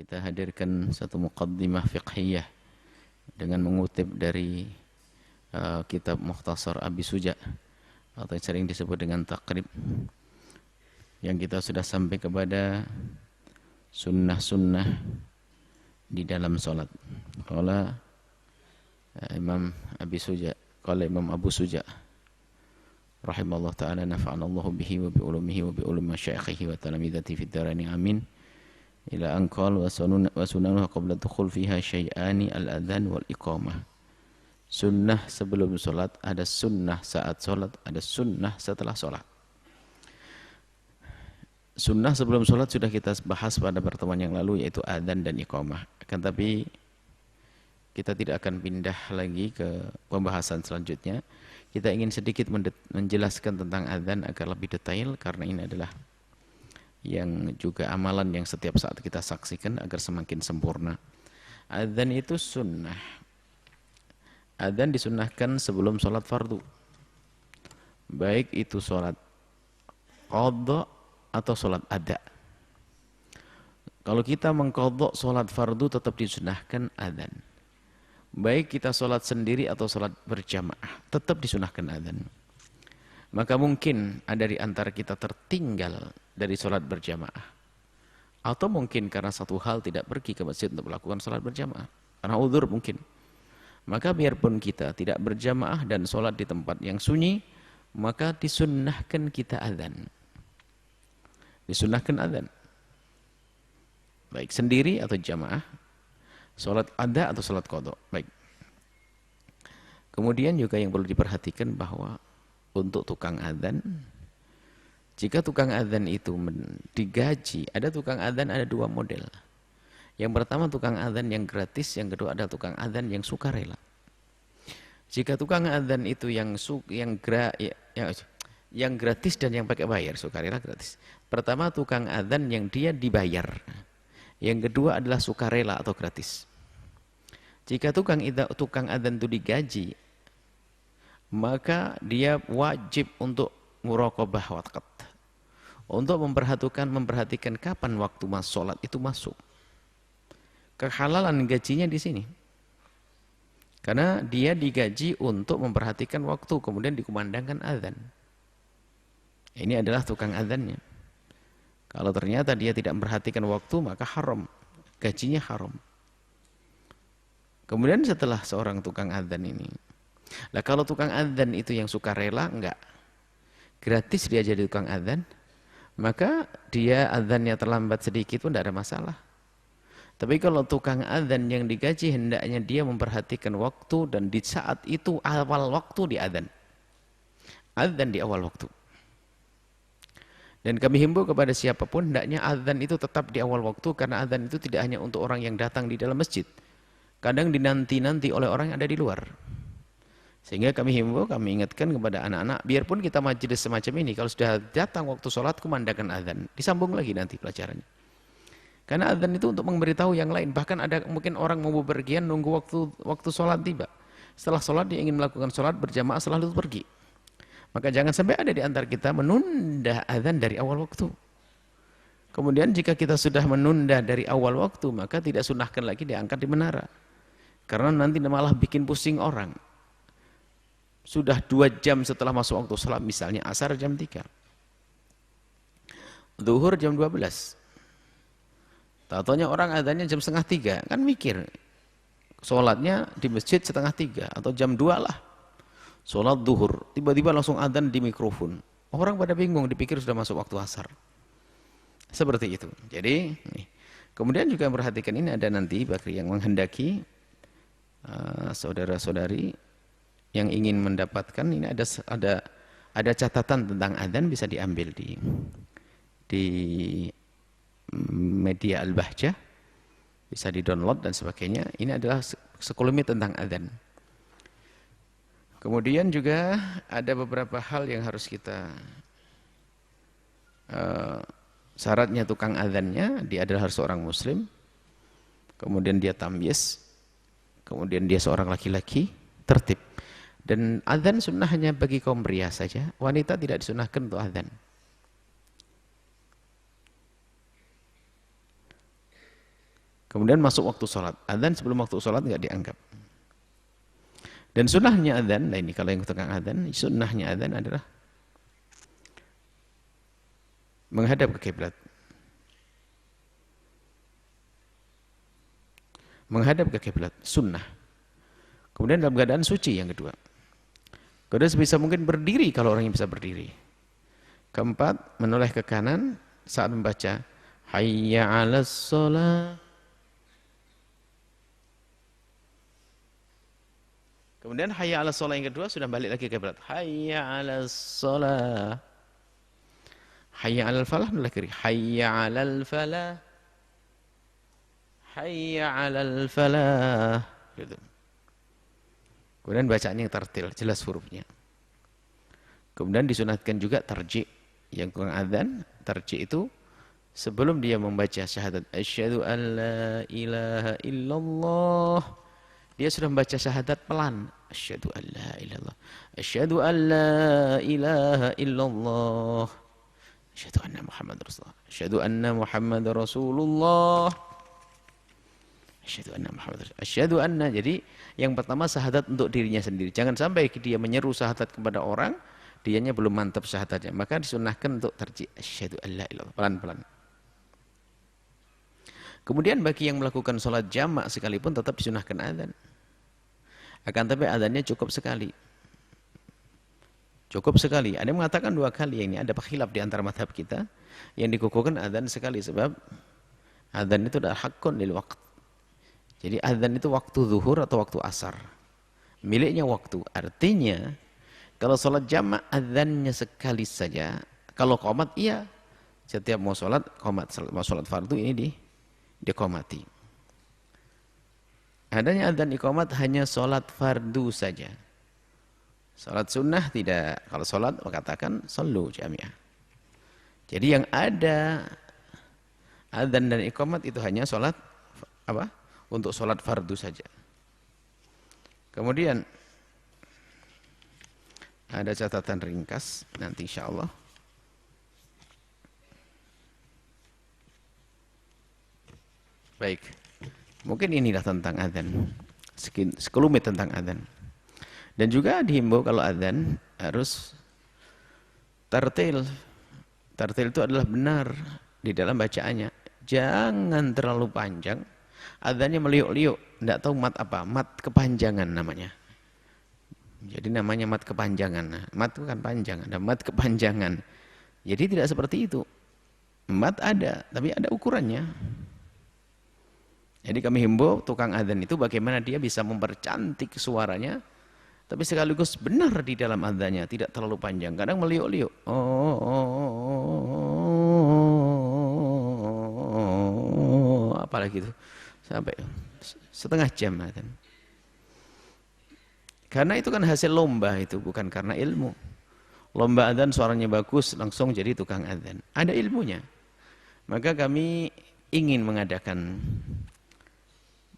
kita hadirkan satu muqaddimah fiqhiyah dengan mengutip dari kitab Mukhtasar Abi Suja atau yang sering disebut dengan Taqrib, yang kita sudah sampai kepada sunnah-sunnah di dalam salat. Qala Imam Abi Suja, qala Imam Abu Suja rahimallahu ta'ala, nafa'ana Allahu bihi wa bi ulumihi wa bi ulumi masyayikhihi wa talamidati fid darain amin. Ila an qala wa sunanuha qabla dukhul fiha syai'ani al-adhan wal iqamah. Sunnah sebelum salat, ada sunnah saat salat, ada sunnah setelah salat. Sunnah sebelum salat sudah kita bahas pada pertemuan yang lalu, yaitu adzan dan iqamah. Akan tapi kita tidak akan pindah lagi ke pembahasan selanjutnya. Kita ingin sedikit menjelaskan tentang adzan agar lebih detail, karena ini adalah yang juga amalan yang setiap saat kita saksikan agar semakin sempurna. Adzan itu sunnah. Adzan disunnahkan sebelum sholat fardu, baik itu sholat qadha atau sholat ada. Kalau kita mengqadha sholat fardu tetap disunnahkan adzan. Baik kita sholat sendiri atau sholat berjamaah, tetap disunahkan adzan. Maka mungkin ada di antara kita tertinggal dari sholat berjamaah, atau mungkin karena satu hal tidak pergi ke masjid untuk melakukan sholat berjamaah, karena uzur mungkin. Maka biarpun kita tidak berjamaah dan sholat di tempat yang sunyi, maka disunnahkan kita adzan. Disunnahkan adzan, baik sendiri atau jamaah, sholat ada atau sholat qadha. Baik. Kemudian juga yang perlu diperhatikan bahwa untuk tukang adzan, jika tukang adzan itu digaji, ada tukang adzan ada dua model. Yang pertama tukang adzan yang gratis, yang kedua adalah tukang adzan yang sukarela. Jika tukang adzan itu yang gratis dan yang pakai bayar, sukarela gratis. Pertama tukang adzan yang dia dibayar. Yang kedua adalah sukarela atau gratis. Jika tukang adzan itu digaji, maka dia wajib untuk muraqabah waqt, untuk memperhatikan kapan waktu salat itu masuk. Kehalalan gajinya di sini, karena dia digaji untuk memperhatikan waktu, kemudian dikumandangkan adzan. Ini adalah tukang adzannya. Kalau ternyata dia tidak memperhatikan waktu, maka haram, gajinya haram. Kemudian setelah seorang tukang adzan ini, lah kalau tukang adzan itu yang sukarela, enggak, gratis dia jadi tukang adzan, maka dia adzannya terlambat sedikit pun tidak ada masalah. Tapi kalau tukang adzan yang digaji, hendaknya dia memperhatikan waktu, dan di saat itu awal waktu di adzan di awal waktu. Dan kami himbau kepada siapapun, hendaknya adzan itu tetap di awal waktu, karena adzan itu tidak hanya untuk orang yang datang di dalam masjid, kadang dinanti-nanti oleh orang yang ada di luar. Sehingga kami himbau, kami ingatkan kepada anak-anak, biarpun kita majelis semacam ini, kalau sudah datang waktu sholat, kumandangkan adzan, disambung lagi nanti pelajarannya. Karena adzan itu untuk memberitahu yang lain. Bahkan ada mungkin orang mau bepergian nunggu waktu sholat tiba. Setelah sholat dia ingin melakukan sholat berjamaah, setelah itu pergi. Maka jangan sampai ada di antara kita menunda adzan dari awal waktu. Kemudian jika kita sudah menunda dari awal waktu, maka tidak sunahkan lagi diangkat di menara. Karena nanti malah bikin pusing orang. Sudah 2 jam setelah masuk waktu sholat, misalnya asar jam 3, zuhur jam 12, taunya orang adzannya jam 2:30, kan mikir sholatnya di masjid 2:30 atau jam 2 lah, sholat zuhur, tiba-tiba langsung adzan di mikrofon. Orang pada bingung, dipikir sudah masuk waktu asar. Seperti itu. Jadi kemudian juga perhatikan, ini ada nanti bagi yang menghendaki saudara-saudari yang ingin mendapatkan, ini ada catatan tentang adzan, bisa diambil di media Al-Bahjah, bisa di-download dan sebagainya. Ini adalah sekelumit tentang adzan. Kemudian juga ada beberapa hal yang harus kita syaratnya tukang adzannya, dia adalah harus seorang muslim, kemudian dia tamyiz, kemudian dia seorang laki-laki, tertib. Dan adzan sunnah hanya bagi kaum pria saja, wanita tidak disunnahkan untuk adzan. Kemudian masuk waktu sholat. Adzan sebelum waktu sholat nggak dianggap. Dan sunnahnya adzan, nah ini kalau yang tukang adzan, sunnahnya adzan adalah menghadap ke kiblat. Menghadap ke kiblat, sunnah. Kemudian dalam keadaan suci yang kedua. Kemudian sebisa mungkin berdiri kalau orang yang bisa berdiri. Keempat, menoleh ke kanan saat membaca hayya 'alas shalah. Kemudian hayya 'alas shalah yang kedua sudah balik lagi ke kiblat. Hayya 'alas shalah. Hayya 'alal falah menoleh kiri. Hayya 'alal falah. Hayya 'alal falah. Gitu. Kemudian bacaannya yang tartil, jelas hurufnya. Kemudian disunatkan juga tarji'. Yang kurang adzan, tarji' itu sebelum dia membaca syahadat asyhadu an la ilaha illallah, dia sudah membaca syahadat pelan. Asyhadu an la ilallah. Asyhadu an la ilaha illallah. Asyhadu anna Muhammad Rasulullah. Asyhadu anna Muhammad Rasulullah. Asyhadu anna Muhammad Rasulullah. Asyhadu anna. Jadi yang pertama syahadat untuk dirinya sendiri. Jangan sampai dia menyeru syahadat kepada orang, dianya belum mantap syahadatnya. Maka disunahkan untuk tarji' asyhadu an la ilallah, pelan-pelan. Kemudian bagi yang melakukan sholat jamak sekalipun tetap disunahkan adzan. Akan tapi adzannya cukup sekali. Cukup sekali. Ada yang mengatakan 2 kali. Ini ada khilaf di antara mazhab kita. Yang dikukuhkan adzan sekali. Sebab adzan itu adalah hakun lil waqt. Jadi adzan itu waktu zuhur atau waktu asar. Miliknya waktu. Artinya kalau sholat jamak adzannya sekali saja. Kalau qomat iya. Setiap mau sholat qomat. Mau sholat fardu ini diqomati. Adanya adzan iqamat hanya sholat fardu saja. Sholat sunnah tidak. Kalau sholat katakan sallu jami'ah. Jadi yang ada adzan dan iqamat itu hanya sholat apa? Untuk sholat fardu saja. Kemudian ada catatan ringkas nanti insya Allah. Baik. Mungkin inilah tentang adzan. Sekelumit tentang adzan. Dan juga dihimbau kalau adzan harus tartil. Tartil itu adalah benar di dalam bacaannya. Jangan terlalu panjang. Adzannya meliuk-liuk, tidak tahu mat apa, mat kepanjangan namanya. Jadi namanya mat kepanjangan. Nah, mat itu kan panjang, ada mat kepanjangan. Jadi tidak seperti itu. Mat ada, tapi ada ukurannya. Jadi kami himbau tukang adzan itu bagaimana dia bisa mempercantik suaranya, tapi sekaligus benar di dalam adzannya, tidak terlalu panjang. Kadang meliuk-liuk. Apalagi itu sampai setengah jam adzan. Karena itu kan hasil lomba itu, bukan karena ilmu. Lomba adzan suaranya bagus, langsung jadi tukang adzan. Ada ilmunya. Maka kami ingin mengadakan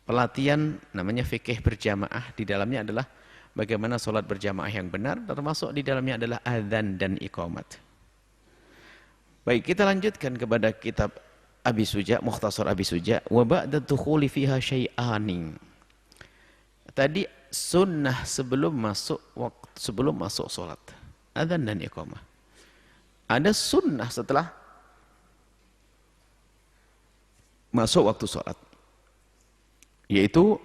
pelatihan namanya fikih berjamaah. Di dalamnya adalah bagaimana sholat berjamaah yang benar, termasuk di dalamnya adalah adzan dan iqamat. Baik, kita lanjutkan kepada kitab Abi Suja, Mukhtasar Abi Suja. Wa ba'da dukhuli fiha syai'ani. Tadi sunnah sebelum masuk sholat, adzan dan iqamah. Ada sunnah setelah masuk waktu sholat, yaitu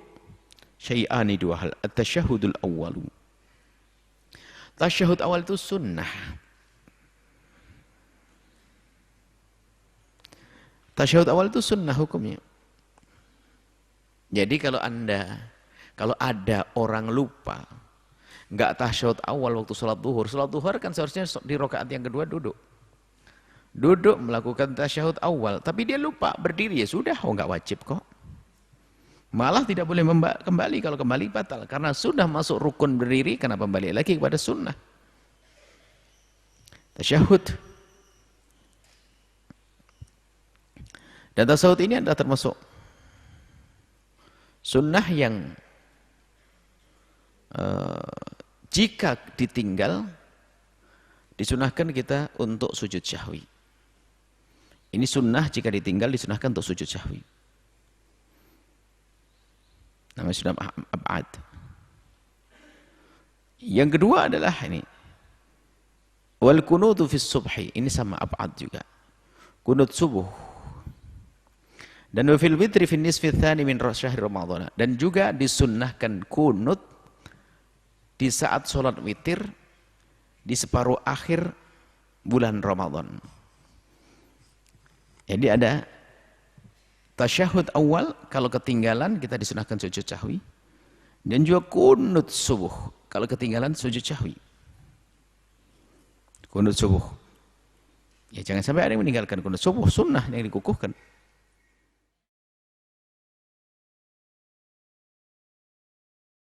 syai'ani, 2 hal. At-tasyahudul awwalu. Tasyahud awal itu sunnah. Tasyahud awal itu sunnah hukumnya. Jadi kalau ada orang lupa nggak tasyahud awal waktu sholat duhur kan seharusnya di rakaat yang kedua duduk melakukan tasyahud awal, tapi dia lupa berdiri, ya sudah, nggak wajib kok. Malah tidak boleh kembali, kalau kembali batal. Karena sudah masuk rukun berdiri, kenapa kembali lagi kepada sunnah? Tasyahud. Dan tasyahud ini adalah termasuk sunnah yang jika ditinggal, disunahkan kita untuk sujud syahwi. Ini sunnah jika ditinggal, disunahkan untuk sujud syahwi. Namanya sudah ab'ad. Yang kedua adalah ini. Wal kunutu fis subhi. Ini sama ab'ad juga. Kunut subuh. Dan wa fil witri fin nisfi tsani min syahri Ramadan. Dan juga disunnahkan kunut di saat sholat witir di separuh akhir bulan Ramadan. Jadi ada tasyahud awal, kalau ketinggalan kita disunahkan sujud sahwi. Dan juga kunut subuh, kalau ketinggalan sujud sahwi. Kunut subuh. Ya jangan sampai ada yang meninggalkan kunut subuh, sunnah yang dikukuhkan.